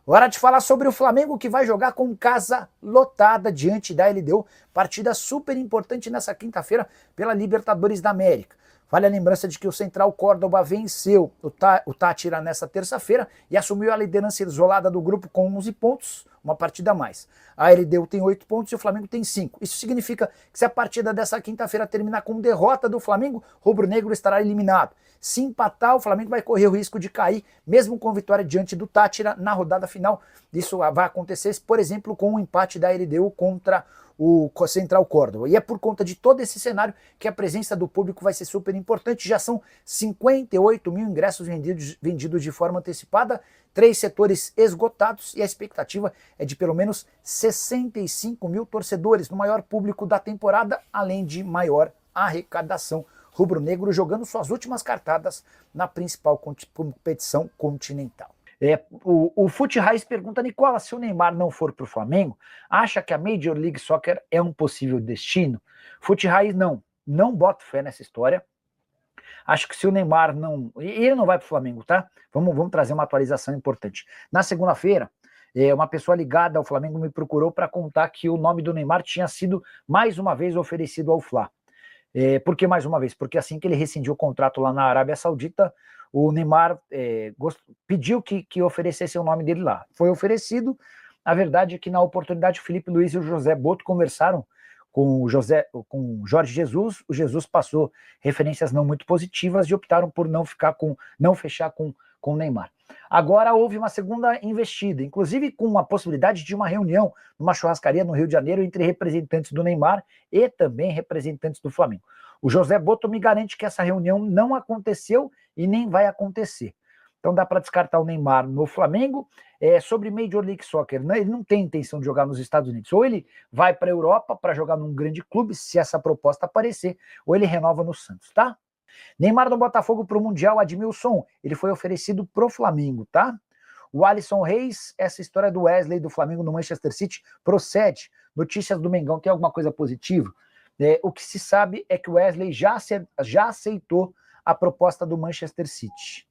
Hora de falar sobre o Flamengo, que vai jogar com casa lotada diante da LDU. Partida super importante nessa quinta-feira pela Libertadores da América. Vale a lembrança de que o Central Córdoba venceu o Táchira nessa terça-feira e assumiu a liderança isolada do grupo com 11 pontos, uma partida a mais. A LDU tem 8 pontos e o Flamengo tem 5. Isso significa que se a partida dessa quinta-feira terminar com derrota do Flamengo, o rubro-negro estará eliminado. Se empatar, o Flamengo vai correr o risco de cair, mesmo com vitória diante do Táchira na rodada final. Isso vai acontecer, por exemplo, com o empate da LDU contra o Central Córdoba. E é por conta de todo esse cenário que a presença do público vai ser super importante. Já são 58 mil ingressos vendidos de forma antecipada, 3 setores esgotados e a expectativa é de pelo menos 65 mil torcedores, no maior público da temporada, além de maior arrecadação. Rubro-negro jogando suas últimas cartadas na principal competição continental. O Fute Raiz pergunta, Nicola, se o Neymar não for para o Flamengo, acha que a Major League Soccer é um possível destino? Fute Raiz, não boto fé nessa história. Acho que se o Neymar não... Ele não vai para o Flamengo, tá? Vamos trazer uma atualização importante. Na segunda-feira, uma pessoa ligada ao Flamengo me procurou para contar que o nome do Neymar tinha sido mais uma vez oferecido ao Fla. Por que mais uma vez? Porque assim que ele rescindiu o contrato lá na Arábia Saudita, o Neymar pediu que oferecesse o nome dele lá. Foi oferecido. A verdade é que na oportunidade o Felipe Luiz e o José Boto conversaram com o Jorge Jesus. O Jesus passou referências não muito positivas e optaram por não fechar com o Neymar. Agora houve uma segunda investida, inclusive com a possibilidade de uma reunião numa churrascaria no Rio de Janeiro entre representantes do Neymar e também representantes do Flamengo. O José Boto me garante que essa reunião não aconteceu e nem vai acontecer. Então dá para descartar o Neymar no Flamengo. Sobre Major League Soccer, ele não tem intenção de jogar nos Estados Unidos. Ou ele vai para a Europa para jogar num grande clube, se essa proposta aparecer, ou ele renova no Santos, tá? Neymar do Botafogo para o Mundial, Admilson, ele foi oferecido pro Flamengo, tá? O Alisson Reis, essa história do Wesley do Flamengo no Manchester City procede. Notícias do Mengão, tem alguma coisa positiva? O que se sabe é que o Wesley já aceitou a proposta do Manchester City.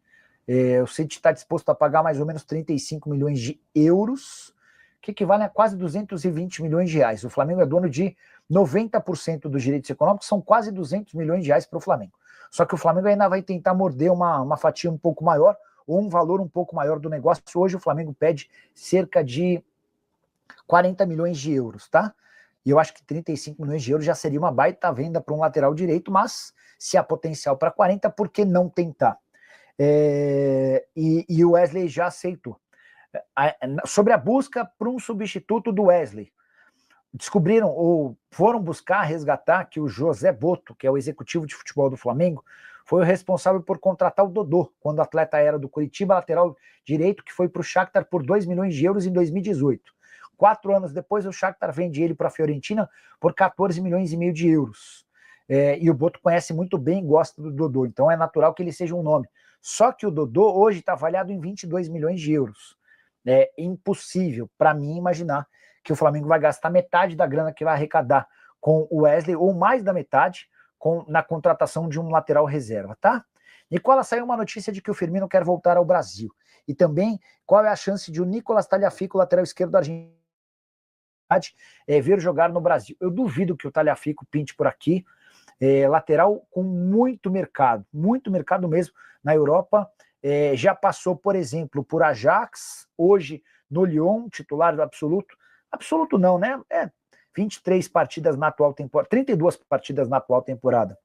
O City está disposto a pagar mais ou menos 35 milhões de euros, que equivale a quase 220 milhões de reais. O Flamengo é dono de 90% dos direitos econômicos, são quase 200 milhões de reais para o Flamengo. Só que o Flamengo ainda vai tentar morder uma fatia um pouco maior, ou um valor um pouco maior do negócio. Hoje o Flamengo pede cerca de 40 milhões de euros, tá? E eu acho que 35 milhões de euros já seria uma baita venda para um lateral direito, mas se há potencial para 40, por que não tentar? E o Wesley já aceitou. Sobre a busca por um substituto do Wesley, descobriram ou foram buscar resgatar que o José Boto, que é o executivo de futebol do Flamengo, foi o responsável por contratar o Dodô, quando o atleta era do Curitiba, lateral direito, que foi para o Shakhtar por 2 milhões de euros em 2018. 4 anos depois, o Shakhtar vende ele para a Fiorentina por 14 milhões e meio de euros. E o Boto conhece muito bem e gosta do Dodô, então é natural que ele seja um nome. Só que o Dodô hoje está avaliado em 22 milhões de euros. É impossível para mim imaginar que o Flamengo vai gastar metade da grana que vai arrecadar com o Wesley, ou mais da metade, na contratação de um lateral reserva, tá? Nicola, saiu uma notícia de que o Firmino quer voltar ao Brasil. E também, qual é a chance de o Nicolas Tagliafico, lateral esquerdo da Argentina, vir jogar no Brasil? Eu duvido que o Tagliafico pinte por aqui. Lateral com muito mercado mesmo na Europa. Já passou, por exemplo, por Ajax, hoje no Lyon, titular absoluto. Absoluto não, né? 23 partidas na atual temporada, 32 partidas na atual temporada.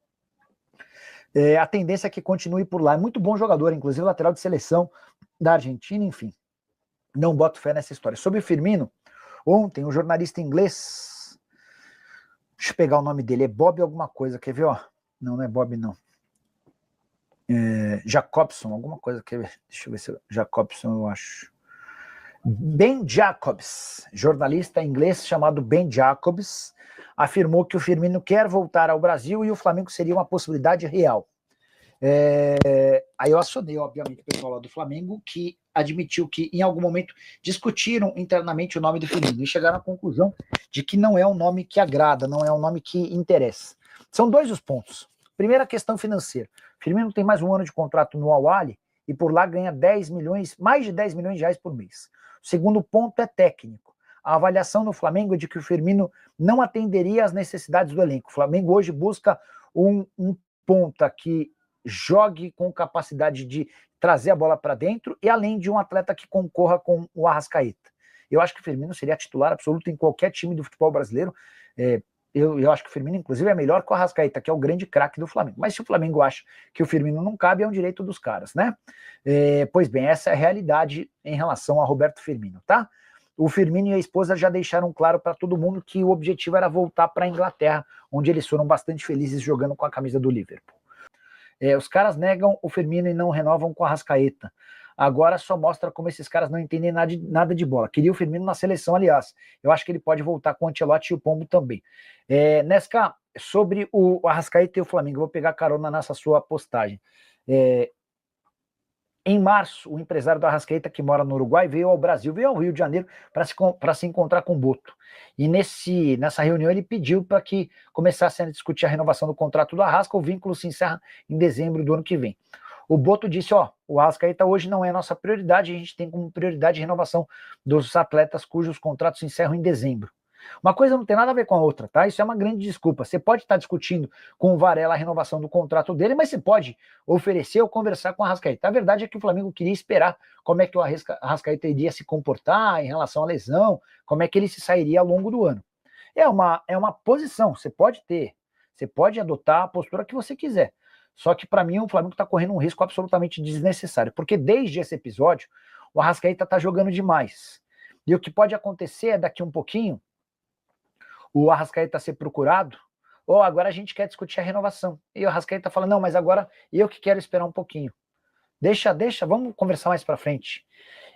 A tendência é que continue por lá. É muito bom jogador, inclusive lateral de seleção da Argentina, enfim. Não boto fé nessa história. Sobre o Firmino, ontem um jornalista inglês, deixa eu pegar o nome dele, é Bob alguma coisa, quer ver? Ó? Não é Bob, não. Jacobson, alguma coisa, quer ver? Deixa eu ver se Jacobson, eu acho. Ben Jacobs, jornalista inglês chamado Ben Jacobs, afirmou que o Firmino quer voltar ao Brasil e o Flamengo seria uma possibilidade real. Aí eu acionei, obviamente, o pessoal lá do Flamengo, que admitiu que em algum momento discutiram internamente o nome do Firmino e chegaram à conclusão de que não é um nome que agrada, não é um nome que interessa. São dois os pontos. Primeira, questão financeira. Firmino tem mais um ano de contrato no Al Ahly e por lá ganha 10 milhões, mais de 10 milhões de reais por mês. O segundo ponto é técnico. A avaliação no Flamengo é de que o Firmino não atenderia às necessidades do elenco. O Flamengo hoje busca um ponta que jogue com capacidade de trazer a bola para dentro e além de um atleta que concorra com o Arrascaeta. Eu acho que o Firmino seria titular absoluto em qualquer time do futebol brasileiro. Eu acho que o Firmino, inclusive, é melhor que o Arrascaeta, que é o grande craque do Flamengo. Mas se o Flamengo acha que o Firmino não cabe, é um direito dos caras, né? Pois bem, essa é a realidade em relação a Roberto Firmino, tá? O Firmino e a esposa já deixaram claro para todo mundo que o objetivo era voltar para a Inglaterra, onde eles foram bastante felizes jogando com a camisa do Liverpool. Os caras negam o Firmino e não renovam com a Arrascaeta. Agora só mostra como esses caras não entendem nada de bola. Queria o Firmino na seleção, aliás. Eu acho que ele pode voltar com o Ancelotti e o Pombo também. Nesca, sobre o Arrascaeta e o Flamengo, eu vou pegar carona nessa sua postagem. Em março, o empresário do Arrascaeta, que mora no Uruguai, veio ao Brasil, veio ao Rio de Janeiro para se encontrar com o Boto. E nessa reunião ele pediu para que começassem a discutir a renovação do contrato do Arrasca. O vínculo se encerra em dezembro do ano que vem. O Boto disse, o Arrascaeta hoje não é nossa prioridade, a gente tem como prioridade a renovação dos atletas cujos contratos se encerram em dezembro. Uma coisa não tem nada a ver com a outra, tá? Isso é uma grande desculpa. Você pode estar discutindo com o Varela a renovação do contrato dele, mas você pode oferecer ou conversar com o Arrascaeta. A verdade é que o Flamengo queria esperar como é que o Arrascaeta iria se comportar em relação à lesão, como é que ele se sairia ao longo do ano. É uma posição, você pode adotar a postura que você quiser. Só que para mim o Flamengo está correndo um risco absolutamente desnecessário, porque desde esse episódio o Arrascaeta está jogando demais. E o que pode acontecer é daqui um pouquinho o Arrascaeta ser procurado, agora a gente quer discutir a renovação. E o Arrascaeta fala, não, mas agora eu que quero esperar um pouquinho. Deixa, vamos conversar mais para frente.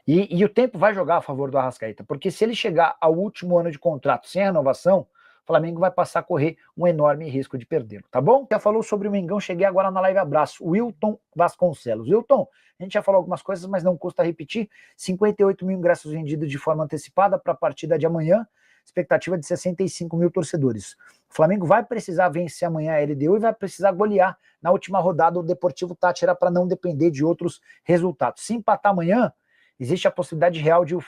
E o tempo vai jogar a favor do Arrascaeta, porque se ele chegar ao último ano de contrato sem renovação, o Flamengo vai passar a correr um enorme risco de perdê-lo, tá bom? Já falou sobre o Mengão, cheguei agora na live abraço. Wilton Vasconcelos. Wilton, a gente já falou algumas coisas, mas não custa repetir. 58 mil ingressos vendidos de forma antecipada para a partida de amanhã. Expectativa de 65 mil torcedores. O Flamengo vai precisar vencer amanhã a LDU e vai precisar golear na última rodada o Deportivo Táchira para não depender de outros resultados. Se empatar amanhã, existe a possibilidade real de o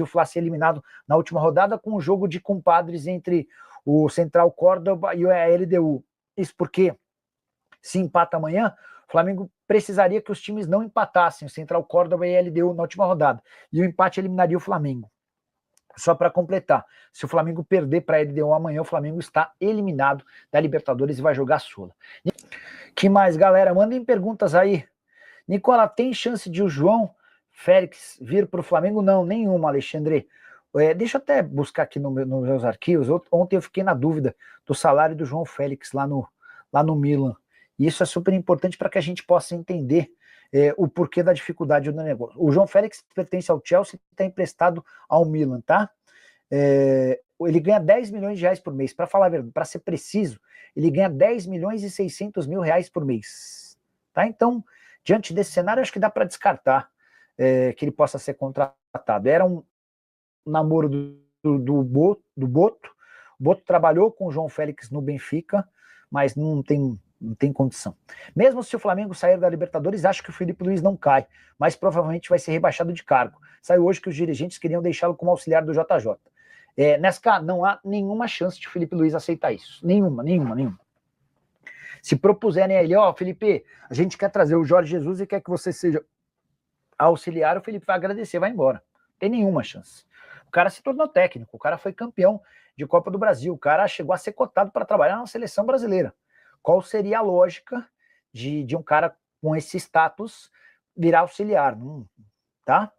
Fla ser eliminado na última rodada com um jogo de compadres entre o Central Córdoba e a LDU. Isso porque, se empata amanhã, o Flamengo precisaria que os times não empatassem, o Central Córdoba e a LDU na última rodada. E o empate eliminaria o Flamengo. Só para completar, se o Flamengo perder para a LDU amanhã, o Flamengo está eliminado da Libertadores e vai jogar Sula. Que mais, galera? Mandem perguntas aí. Nicola, tem chance de o João Félix vir para o Flamengo? Não, nenhuma, Alexandre. Deixa eu até buscar aqui nos meus arquivos. Ontem eu fiquei na dúvida do salário do João Félix lá no Milan. E isso é super importante para que a gente possa entender o porquê da dificuldade do negócio. O João Félix pertence ao Chelsea e está emprestado ao Milan, tá? Ele ganha 10 milhões de reais por mês. Para falar a verdade, para ser preciso, ele ganha 10 milhões e 600 mil reais por mês. Tá? Então, diante desse cenário, acho que dá para descartar que ele possa ser contratado. Era um namoro do Boto. O Boto trabalhou com o João Félix no Benfica, mas não tem condição. Mesmo se o Flamengo sair da Libertadores, acho que o Felipe Luiz não cai, mas provavelmente vai ser rebaixado de cargo. Saiu hoje que os dirigentes queriam deixá-lo como auxiliar do JJ. Nesca, não há nenhuma chance de o Felipe Luiz aceitar isso. Nenhuma. Se propuserem a ele, Felipe, a gente quer trazer o Jorge Jesus e quer que você seja auxiliar, o Felipe vai agradecer, vai embora. Não tem nenhuma chance. O cara se tornou técnico, o cara foi campeão de Copa do Brasil, o cara chegou a ser cotado para trabalhar na seleção brasileira. Qual seria a lógica de um cara com esse status virar auxiliar? Tá?